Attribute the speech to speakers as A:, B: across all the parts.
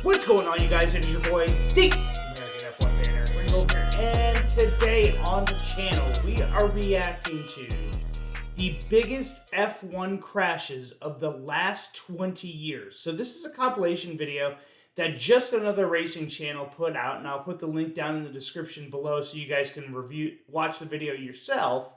A: What's going on, you guys? It is your boy, the American F1 Banner. We're going to go here, and today on the channel, we are reacting to the biggest F1 crashes of the last 20 years. So this is a compilation video that Just Another Racing channel put out, and I'll put the link down in the description below so you guys can watch the video yourself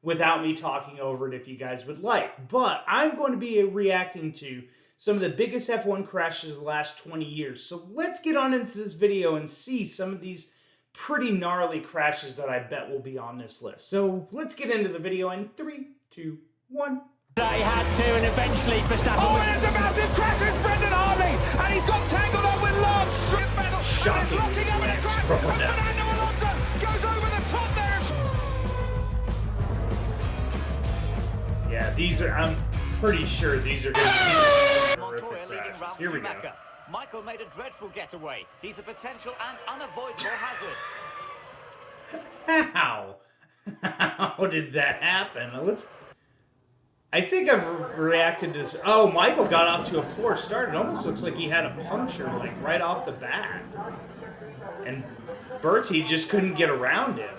A: without me talking over it if you guys would like. But I'm going to be reacting to some of the biggest F1 crashes of the last 20 years. So let's get on into this video and see some of these pretty gnarly crashes that I bet will be on this list. So let's get into the video in 3, 2, 1.
B: They had to, and eventually Verstappen was...
C: there's a massive crash with Brendan Hartley, and he's got tangled up with Lance. Strip battle, and it's locking up in a crash. And Fernando Alonso goes over the top there.
A: Yeah, these are, I'm pretty sure these are going to be
D: Montoya leading Ralph
A: Here we go.
D: Schumacher. Michael made a dreadful getaway. He's a potential and unavoidable hazard.
A: How? How did that happen? I think I've reacted to this. Oh, Michael got off to a poor start. It almost looks like he had a puncture, like, right off the bat. And Bertie just couldn't get around him.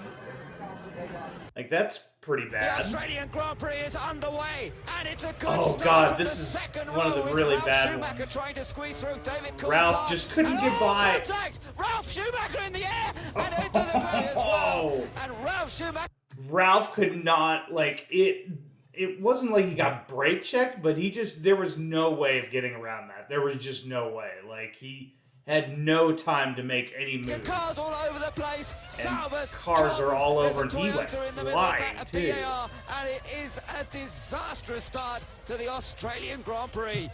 A: Like, that's pretty
C: The
A: bad.
C: Australian Grand Prix is underway, and it's a good
A: Oh,
C: start
A: God,
C: from
A: this
C: the
A: is
C: second
A: one of
C: row
A: the
C: with
A: really
C: Ralph
A: bad
C: Schumacher
A: ones.
C: trying to squeeze through David Coulthard.
A: Ralph just couldn't
C: And
A: get by.
C: Contact. Ralph Schumacher in the air and into the grid as well. And Ralph Schumacher.
A: Ralph could not, like, it wasn't like he got brake checked, but there was no way of getting around that. There was just no way. Like, he had no time to make any moves.
C: Cars all over the place. Salvers,
A: cars are all
C: There's
A: over,
C: a
A: and he went
C: Toyota in the middle of
A: flying,
C: that, a
A: too.
C: PAR, and it is a disastrous start to the Australian Grand Prix.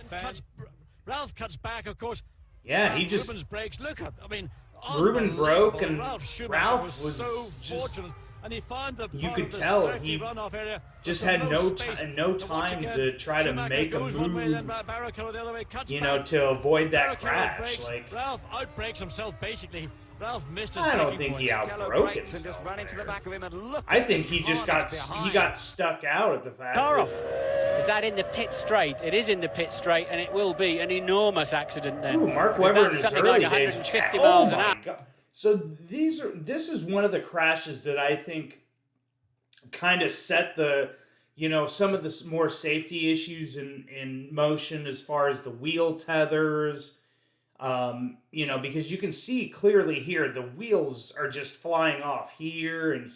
B: Ralph cuts back, of course.
A: Yeah, he just...
B: Ruben's brakes. Look at, I mean,
A: Ruben broke, and
B: Ralph Schumacher
A: Ralph
B: was so
A: just...
B: fortunate. And he found the
A: You
B: part
A: could
B: of the
A: tell
B: safety
A: he
B: runoff area
A: just
B: with
A: had
B: space.
A: no
B: And once
A: time
B: again,
A: to try to
B: Schumacher
A: make a
B: goes one way, then
A: move,
B: Barrichello the other way, cuts
A: you know,
B: back.
A: to avoid that
B: Barrichello
A: crash.
B: breaks.
A: Like,
B: Ralph outbreaks himself, basically. Ralph missed his
A: I don't
B: braking
A: think he
B: point.
A: outbroke
C: Breaks and
A: himself
C: just running to the
A: there.
C: back of him and look.
A: I think he just got
C: behind.
A: he got stuck out at the fact.
E: Car off. Is that in the pit straight? It is in the pit straight, and it will be an enormous accident then.
A: Ooh, Mark
E: Because
A: Webber in
E: that's
A: his
E: something
A: early
E: like
A: days.
E: 150
A: Oh
E: miles an
A: my
E: hour.
A: God. So this is one of the crashes that I think kind of set the, you know, some of the more safety issues in motion as far as the wheel tethers. You know, because you can see clearly here the wheels are just flying off here, and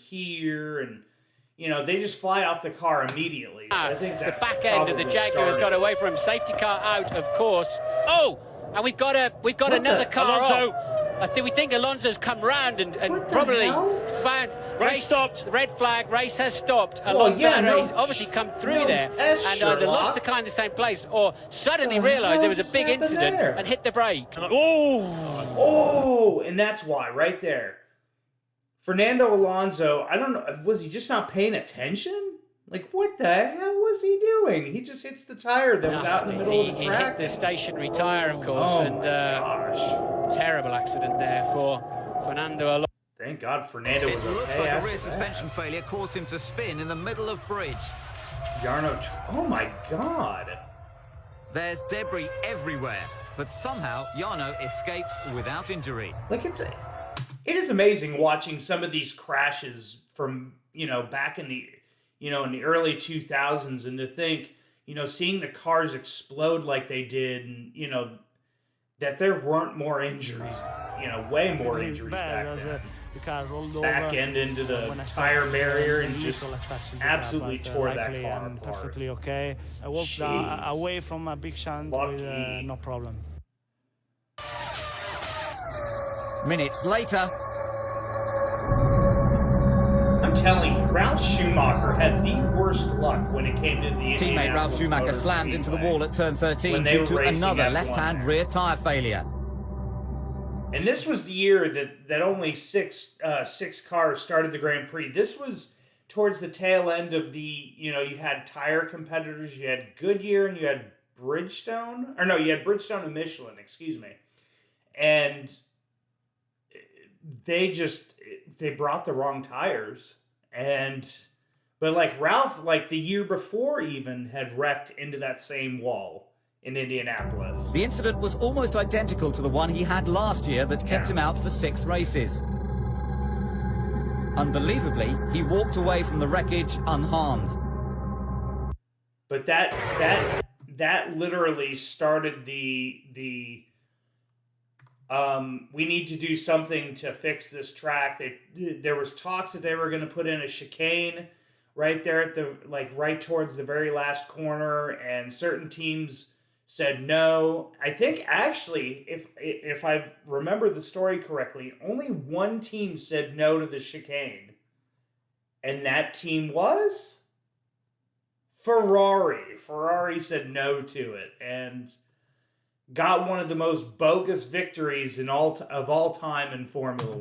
A: you know, they just fly off the car immediately. So I think
E: The
A: that
E: back end of the
A: probably
E: Jaguar has got
A: started-
E: away from him. Safety car out, of course. Oh, and we've got another car
B: Alonso.
E: off. We think Alonso's come round and
A: What the
E: probably
A: hell?
E: found
B: Race stopped.
E: Red flag. Race has stopped.
A: Well,
E: Alonso,
A: yeah, no,
E: he's obviously come through
A: no
E: there
A: S,
E: and either lost
A: Sherlock.
E: the car in the same place or suddenly
A: The
E: realised
A: hell
E: there was a
A: just
E: big
A: happened
E: incident
A: there?
E: and hit the brake.
A: Oh, and that's why, right there. Fernando Alonso, I don't know, was he just not paying attention? Like, what the hell was he doing? He just hits the tire that was out in the middle of the
E: He
A: track.
E: hit the stationary tyre, of course,
A: Oh,
E: and
A: my gosh.
E: terrible accident there for Fernando Alonso.
A: Thank God Fernando was
D: It looks
A: okay
D: like a
A: after
D: rear
A: that.
D: suspension failure caused him to spin in the middle of bridge.
A: Oh, my God.
D: There's debris everywhere, but somehow Jarno escapes without injury.
A: Like, it is amazing watching some of these crashes from, you know, back in the, you know, in the early 2000s, and to think, you know, seeing the cars explode like they did, and, you know, that there weren't more injuries, you know, way more injuries back then. Back end into the tire barrier and just absolutely tore that car apart.
F: Perfectly okay. I walked away from a big shunt with
A: Lucky.
F: no problem.
D: Minutes later,
A: I'm telling you, Ralph Schumacher had the worst luck when it came to the
D: teammate
A: Indianapolis
D: Ralph Schumacher
A: Motor
D: slammed into the
A: Speedway.
D: wall at turn 13
A: when they
D: due
A: were
D: to
A: racing
D: another
A: F1
D: left-hand
A: there.
D: rear tyre failure.
A: And this was the year that only six cars started the Grand Prix. This was towards the tail end of the, you know, you had tire competitors. You had Goodyear and you had Bridgestone. Or no, you had Bridgestone and Michelin, excuse me. And they brought the wrong tires. But like Ralph, like the year before even, had wrecked into that same wall in Indianapolis.
D: The incident was almost identical to the one he had last year that kept him out for 6 races. Unbelievably, he walked away from the wreckage unharmed.
A: But that literally started the we need to do something to fix this track. There was talks that they were going to put in a chicane right there at the right towards the very last corner, and certain teams said no. I think actually, if I remember the story correctly, only one team said no to the chicane, and that team was Ferrari. Ferrari said no to it and got one of the most bogus victories of all time in Formula 1.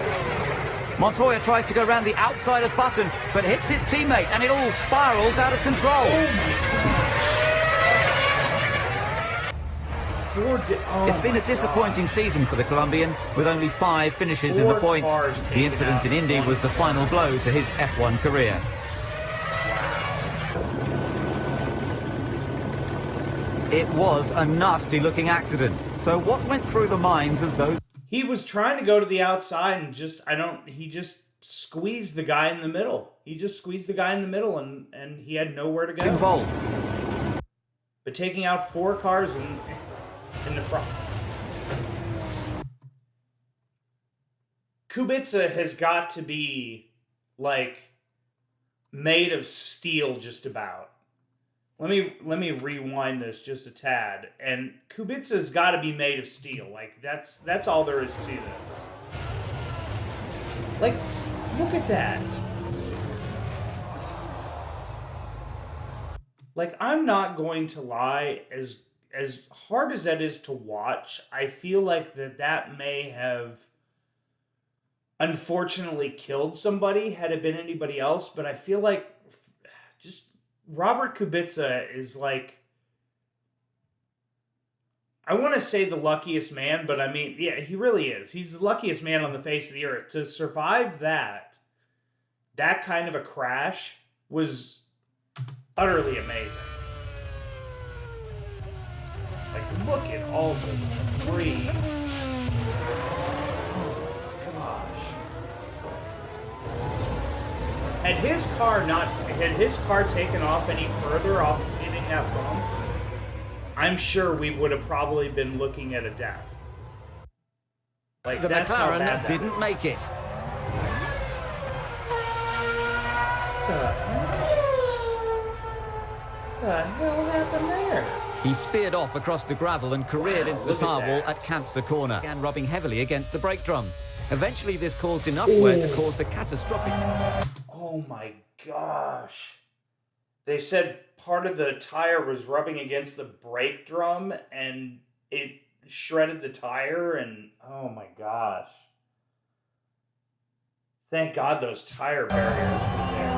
D: Montoya tries to go around the outside of Button, but hits his teammate, and it all spirals out of control. It's been a disappointing season for the Colombian, with only 5 finishes in the points. The incident in Indy was the final blow to his F1 career. It was a nasty-looking accident. So what went through the minds of those?
A: He was trying to go to the outside and he just squeezed the guy in the middle. He just squeezed the guy in the middle and he had nowhere to go.
D: Involved.
A: But taking out 4 cars in the front. Kubica has got to be made of steel just about. Let me rewind this just a tad. And Kubica's got to be made of steel. That's all there is to this. Look at that. I'm not going to lie, as hard as that is to watch, I feel like that may have unfortunately killed somebody had it been anybody else, but I feel like just Robert Kubica is I want to say the luckiest man, but I mean, yeah, he really is. He's the luckiest man on the face of the earth. To survive that kind of a crash was utterly amazing. Look at all the debris. Oh my gosh. Had his car taken off any further off hitting that bump, I'm sure we would have probably been looking at a death.
D: The McLaren didn't make it.
A: What the hell happened there?
D: He speared off across the gravel and careered into the tyre wall at Cancer Corner, and rubbing heavily against the brake drum. Eventually, this caused enough wear to cause the catastrophic.
A: Oh my gosh. They said part of the tire was rubbing against the brake drum and it shredded the tire, and oh my gosh. Thank God those tire barriers were there.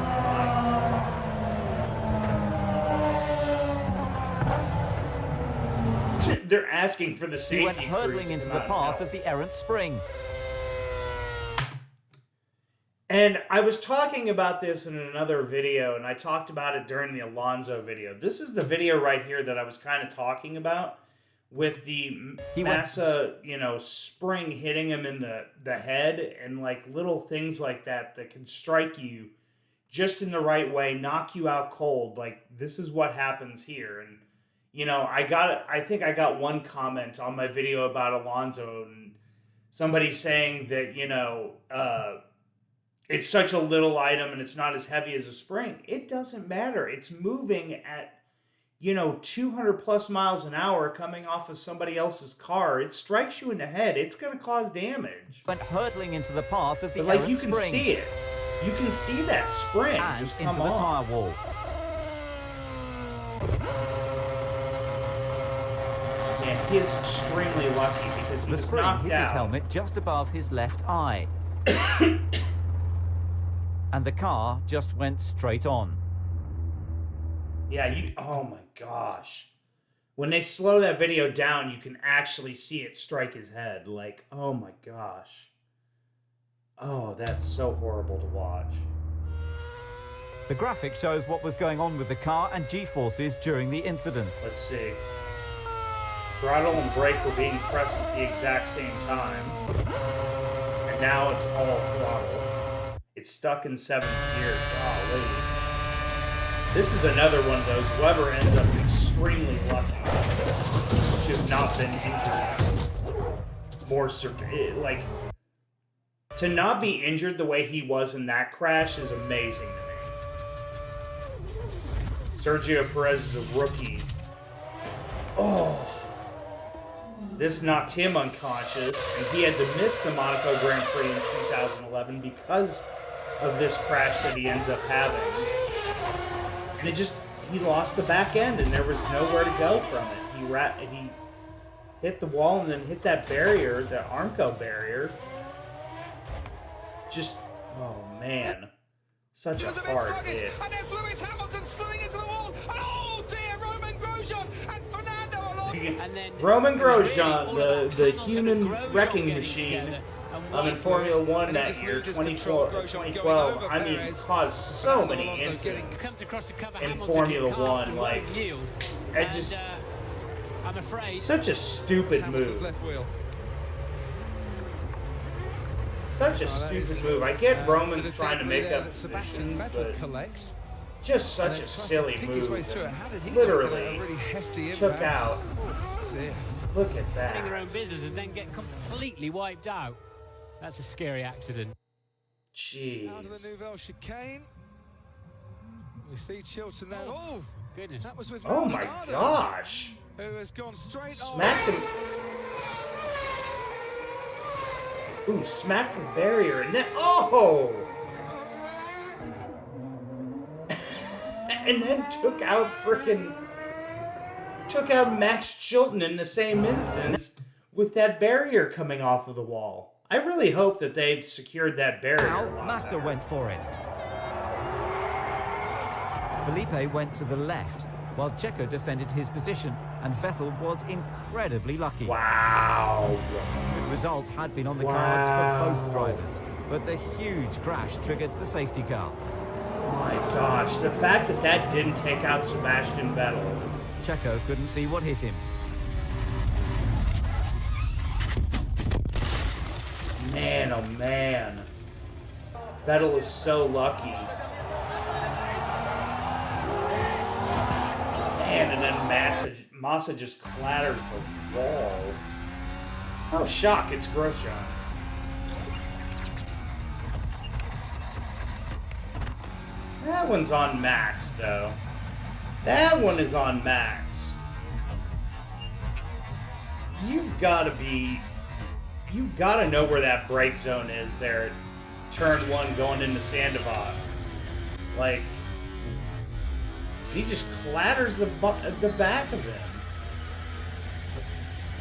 A: They're asking for the safety.
D: He went hurtling into the path of the errant spring.
A: And I was talking about this in another video, and I talked about it during the Alonso video. This is the video right here that I was kind of talking about with the Massa, spring hitting him in the head and little things like that can strike you just in the right way, knock you out cold. This is what happens here. And I think I got one comment on my video about Alonso, and somebody saying that, it's such a little item and it's not as heavy as a spring. It doesn't matter. It's moving at, 200 plus miles an hour coming off of somebody else's car. It strikes you in the head. It's going to cause damage.
D: Went hurtling into the path of the
A: errant
D: spring.
A: You can see it. You can see that spring
D: and
A: just
D: into
A: come
D: the
A: on.
D: tyre wall.
A: And he is extremely lucky because he
D: The
A: was
D: spring
A: knocked
D: hit
A: out.
D: his helmet just above his left eye. And the car just went straight on.
A: Yeah, oh my gosh. When they slow that video down, you can actually see it strike his head. Oh my gosh. Oh, that's so horrible to watch.
D: The graphic shows what was going on with the car and G-forces during the incident.
A: Let's see. Throttle and brake were being pressed at the exact same time. And now it's all throttle. It's stuck in 7th gear. Golly. This is another one of those. Webber ends up extremely lucky to have not been injured. More like, to not be injured the way he was in that crash is amazing to me. Sergio Perez is a rookie. Oh. This knocked him unconscious, and he had to miss the Monaco Grand Prix in 2011 because of this crash that he ends up having. And he lost the back end, and there was nowhere to go from it. He hit the wall and then hit that barrier, the Armco barrier. Just, oh man, such a hard hit.
C: And there's Lewis Hamilton slowing into the wall, and oh dear, Roman Grosjean and Fernando Alonso.
E: And then
A: Roman Grosjean, the human wrecking machine in Formula 1 that year, 2012, I mean, caused so many incidents in Formula 1. Like,
E: I'm afraid,
A: such a stupid move. Such a stupid move. I get Roman's trying to make up positions, but just such a silly move. Literally took out. Look at that.
E: running their own business and then get completely wiped out. That's a scary accident.
A: Jeez.
C: Out of the Nouvelle chicane. We see Chilton then. Oh,
E: Goodness.
C: that was with
A: Oh my
C: Maldonado,
A: gosh.
C: who has gone straight
A: Smacked him. Ooh, smacked the barrier and then, oh! And then took out Max Chilton in the same instance with that barrier coming off of the wall. I really hope that they've secured that barrier.
D: Now Massa went for it. Felipe went to the left, while Checo defended his position, and Vettel was incredibly lucky.
A: Wow.
D: The result had been on the cards for both drivers, but the huge crash triggered the safety car.
A: My gosh, the fact that that didn't take out Sebastian Vettel.
D: Checo couldn't see what hit him.
A: Man, oh man. Vettel is so lucky. Man, and then Massa just clatters the wall. Oh, shock, it's Grosjean. That one's on Max, though. That one is on Max. You've got to know where that brake zone is there at turn 1 going into Sandoval. Like, he just clatters the back of him.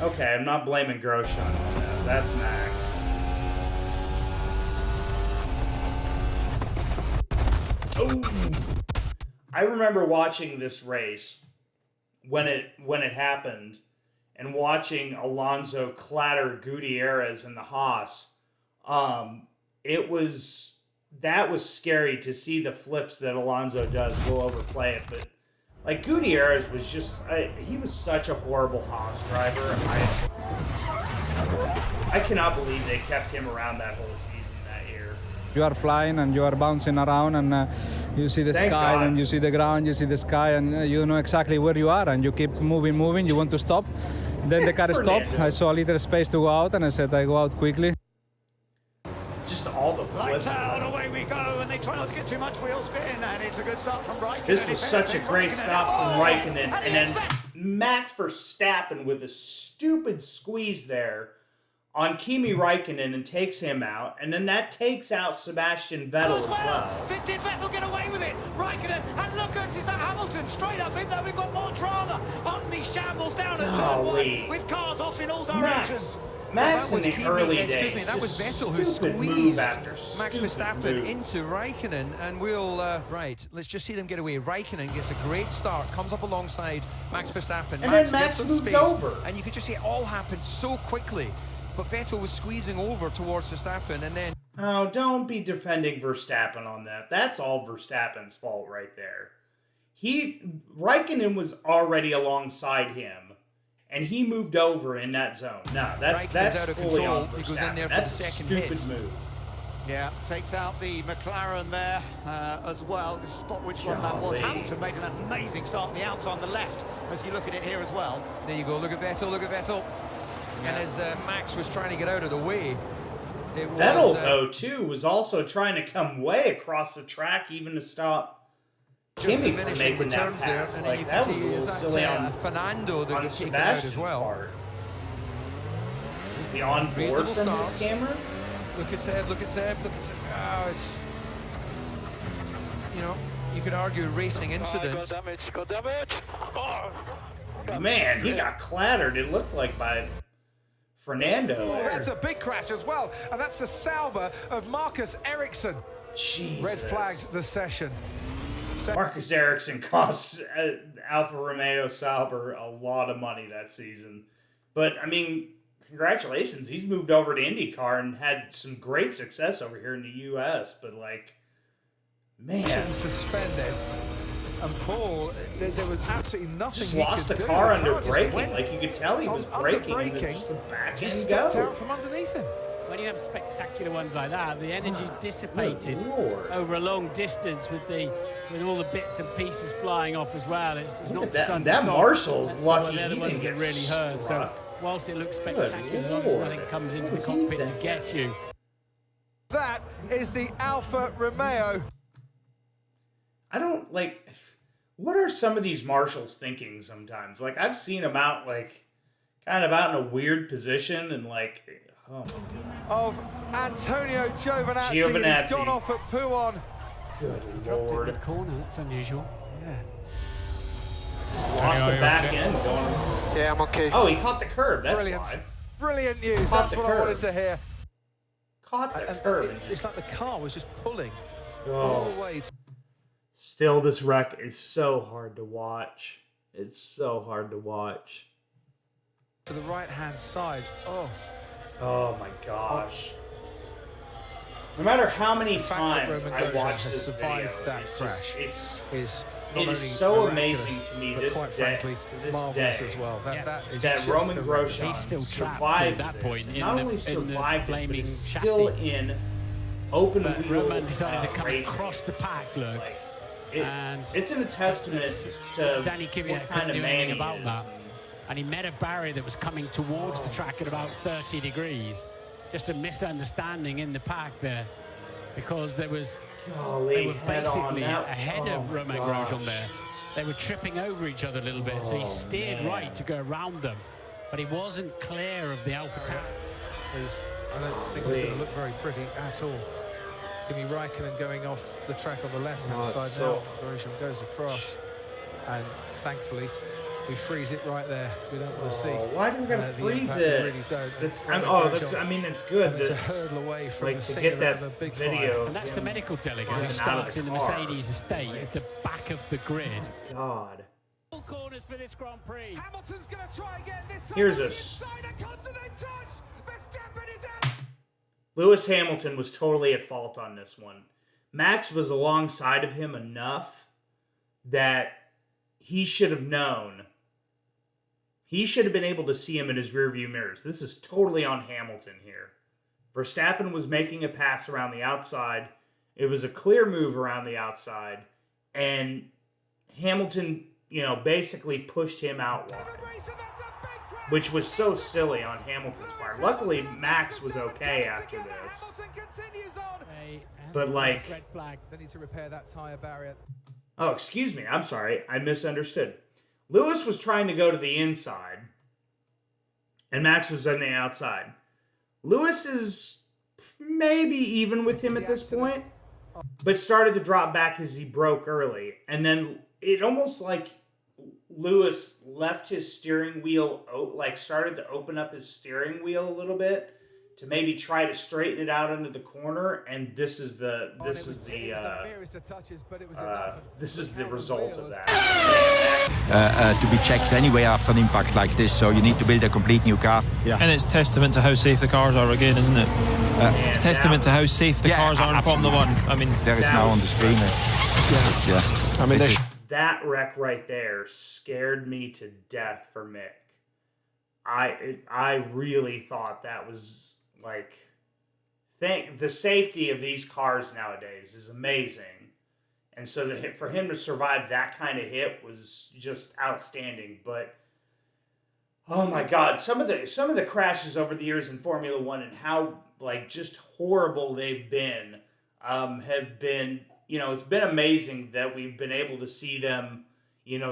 A: Okay, I'm not blaming Grosjean on that. That's Max. Oh! I remember watching this race when it happened, and watching Alonso clatter Gutierrez in the Haas. That was scary to see the flips that Alonso does. We'll overplay it, but like Gutierrez was just he was such a horrible Haas driver. I cannot believe they kept him around that whole season that year.
G: You are flying and you are bouncing around, and you see the
A: Thank
G: sky,
A: God.
G: and you see the ground, you see the sky, and you know exactly where you are, and you keep moving. You want to stop. Then the car stopped.
A: Fernando.
G: I saw a little space to go out, and I said I go out quickly.
A: Just all the flips.
H: Lights out, away we go, and they try not to get too much wheel spin, and it's a good start from Raikkonen.
A: This was such a great stop from Raikkonen, and then
H: it's
A: Max Verstappen with a stupid squeeze there on Kimi Raikkonen and takes him out, and then that takes out Sebastian Vettel as well.
H: Did Vettel get away with it? Raikkonen, and look at, is that Hamilton straight up in there? We've got more drama on these shambles down at turn 1 with cars off in all directions.
A: Max in the early days,
I: excuse me, that was
A: just
I: Vettel who
A: stupid move
I: squeezed
A: after
I: Max
A: stupid
I: Verstappen
A: move.
I: into Raikkonen, and we'll, right, let's just see them get away. Raikkonen gets a great start, comes up alongside Max Verstappen.
A: And
I: Max
A: then Max
I: gets some
A: moves
I: space,
A: over.
I: and you could just see it all happen so quickly. But Vettel was squeezing over towards Verstappen, and then...
A: Oh, don't be defending Verstappen on that. That's all Verstappen's fault right there. Raikkonen was already alongside him, and he moved over in that zone. No, that's
I: out of
A: fully
I: control.
A: on
I: He goes in
A: Verstappen.
I: there for
A: That's
I: the
A: a
I: second
A: stupid
I: hit.
A: move.
H: Yeah, takes out the McLaren there as well. Just spot which one that was.
A: Golly.
H: Hamilton making an amazing start on the outside on the left as you look at it here as well.
I: There you go, look at Vettel, look at Vettel. And as Max was trying to get out of the way, it was...
A: Vettel, though, too, was also trying to come way across the track even to stop Kimi from making that pass.
I: And
A: Like,
I: you
A: that
I: can
A: was a
I: see
A: little
I: is
A: silly
I: that
A: on
I: Fernando that
A: on
I: gets taken out as
A: Sebastian's
I: well.
A: part. Is the on board
I: Reasonable
A: from
I: starts.
A: this camera?
I: Look at Seb, look at Seb, look at Seb. Oh, it's... You know, you could argue a racing incident.
B: Got damage. Oh.
A: Man, he got clattered, it looked like, by Fernando.
C: Oh, that's a big crash as well, and that's the Sauber of Marcus Ericsson.
A: Jesus.
C: Red flagged the session.
A: Marcus Ericsson cost Alfa Romeo Sauber a lot of money that season. But, I mean, congratulations. He's moved over to IndyCar and had some great success over here in the U.S. But, like, man.
C: Suspended. And Paul, there was absolutely nothing
A: Just
C: he
A: lost
C: could
A: the
C: do.
A: car under
C: just
A: braking.
C: went
A: Like, you could tell he was
C: under
A: braking. And then just the back end
C: just stepped
A: go.
C: out from underneath him.
E: When you have spectacular ones like that, the energy's dissipated
A: Good Lord.
E: over a long distance with all the bits and pieces flying off as well. It's
A: Look
E: not
A: at that-
E: sun
A: that
E: stop.
A: Marshall's
E: Well,
A: lucky
E: they're the
A: he
E: ones
A: didn't
E: that
A: get
E: really hurt. So
A: struck.
E: whilst it looks
A: Good
E: spectacular, as long as
A: Lord.
E: nothing comes into the
A: What's he
E: cockpit to
A: thinking?
E: get you.
C: That is the Alfa Romeo.
A: I don't, like... What are some of these marshals thinking sometimes? Like, I've seen them out, like, kind of out in a weird position and, like, oh, my God.
C: Of Antonio Giovinazzi. He's gone off at Pouon.
A: Good
E: Dropped it
A: Lord.
E: mid-corner, that's unusual.
C: Yeah.
A: Just lost the back end going.
J: Yeah, I'm okay.
A: Oh, he caught the curb. That's
C: Brilliant.
A: why.
C: Brilliant news.
A: Caught
C: That's
A: the
C: what I
A: curb.
C: wanted to hear.
A: Caught the
C: And
A: curb. and
C: it's
A: just,
C: like the car was just pulling all
A: oh.
C: the way to
A: Still, this wreck is so hard to watch. It's so hard to watch.
C: the right-hand side. Oh,
A: Oh, my gosh. No matter how many
C: fact that
A: times
C: Roman
A: I
C: Grosjean
A: watch
C: has
A: this
C: survived
A: video,
C: that
A: it's
C: crash
A: just,
C: is
A: it
C: not
A: is
C: only
A: so
C: miraculous,
A: amazing to me
C: but
A: this
C: quite
A: day,
C: frankly,
A: to this
C: marvelous
A: day,
C: as well. That is
A: that
C: just
A: Roman
C: horrendous.
A: Grosjean
E: He's still trapped
A: survived
E: at that
A: this.
E: point in
A: Not
E: the-
A: only
E: in the
A: survived it, but
E: flaming
A: is still
E: chassis.
A: in open
E: But
A: wheel
E: Roman decided to come
A: racing.
E: across the pack, look.
A: Like,
E: And
A: it's an testament to
E: Danny
A: what
E: Kvyat
A: kind
E: couldn't
A: of
E: do
A: man
E: anything
A: he
E: about
A: is.
E: that. And he met a barrier that was coming towards the track at about 30 degrees. Just a misunderstanding in the pack there. Because there was,
A: Golly,
E: they were
A: head on
E: basically
A: that.
E: ahead
A: Oh,
E: of Romain
A: gosh.
E: Grosjean there. They were tripping over each other a little bit, so he steered
A: man.
E: right to go around them. But he wasn't clear of the Alpha Tower.
C: I don't think it's going to look very pretty at all. Kimi Raikkonen going off the track on the left-hand
A: Oh,
C: side
A: it's so-
C: now. Grosjean goes across, and thankfully we freeze it right there. We don't want to see.
A: Why do we gotta
C: the
A: freeze
C: impact. We
A: it?
C: really don't.
A: That's,
C: Romain
A: that's.
C: Grosjean,
A: I mean, it's good.
C: and it's a
A: that,
C: hurdle away from
A: like,
C: the
A: to
C: scene
A: get
C: of
A: that
C: a big
A: video.
C: fire.
E: And that's the medical delegate
A: Getting
E: who
A: out of
E: starts
A: the
E: in the
A: car.
E: Mercedes estate at the back of the grid.
A: God.
E: All corners for this Grand Prix.
C: Hamilton's going to try again. This time
A: Here's
C: on
A: a
C: the inside, a continent touch. Verstappen is out.
A: Lewis Hamilton was totally at fault on this one. Max was alongside of him enough that he should have known. He should have been able to see him in his rearview mirrors. This is totally on Hamilton here. Verstappen was making a pass around the outside. It was a clear move around the outside. And Hamilton, basically pushed him out wide. Which was so silly on Hamilton's part. Luckily, Max was okay after this. But, like...
E: Red flag.
C: They need to repair that tyre barrier.
A: Oh, excuse me. I'm sorry. I misunderstood. Lewis was trying to go to the inside, and Max was on the outside. Lewis is maybe even with him at this point, but started to drop back as he broke early. And then it almost like Lewis left his steering wheel, started to open up his steering wheel a little bit to maybe try to straighten it out into the corner, and this is the result of that.
J: To be checked anyway after an impact like this, so you need to build a complete new car. Yeah.
K: And it's testament to how safe the cars are again, isn't it? It's testament to how safe the cars are in Formula One. I mean,
J: there is now on the screen. Yeah. I mean,
A: that wreck right there scared me to death for Mick. I really thought that was like, the safety of these cars nowadays is amazing, and so for him to survive that kind of hit was just outstanding. But oh my God, some of the crashes over the years in Formula One and how like just horrible they've been have been, it's been amazing that we've been able to see them,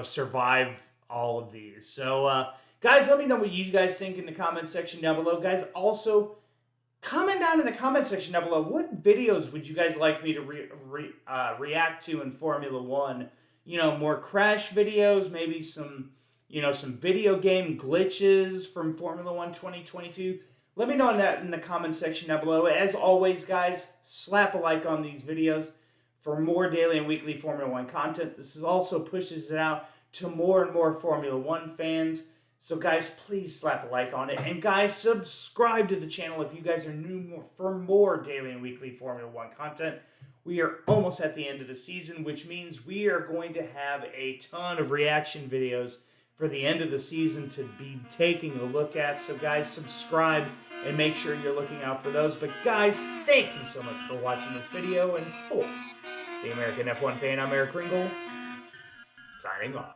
A: survive all of these. So, guys, let me know what you guys think in the comment section down below. Guys, also, comment down in the comment section down below. What videos would you guys like me to react to in Formula One? More crash videos, maybe some video game glitches from Formula One 2022. Let me know that in the comment section down below. As always, guys, slap a like on these videos for more daily and weekly Formula One content. This also pushes it out to more and more Formula One fans. So, guys, please slap a like on it. And, guys, subscribe to the channel if you guys are new for more daily and weekly Formula One content. We are almost at the end of the season, which means we are going to have a ton of reaction videos for the end of the season to be taking a look at. So, guys, subscribe and make sure you're looking out for those. But, guys, thank you so much for watching this video. And for the American F1 fan, I'm Eric Ringel, signing off.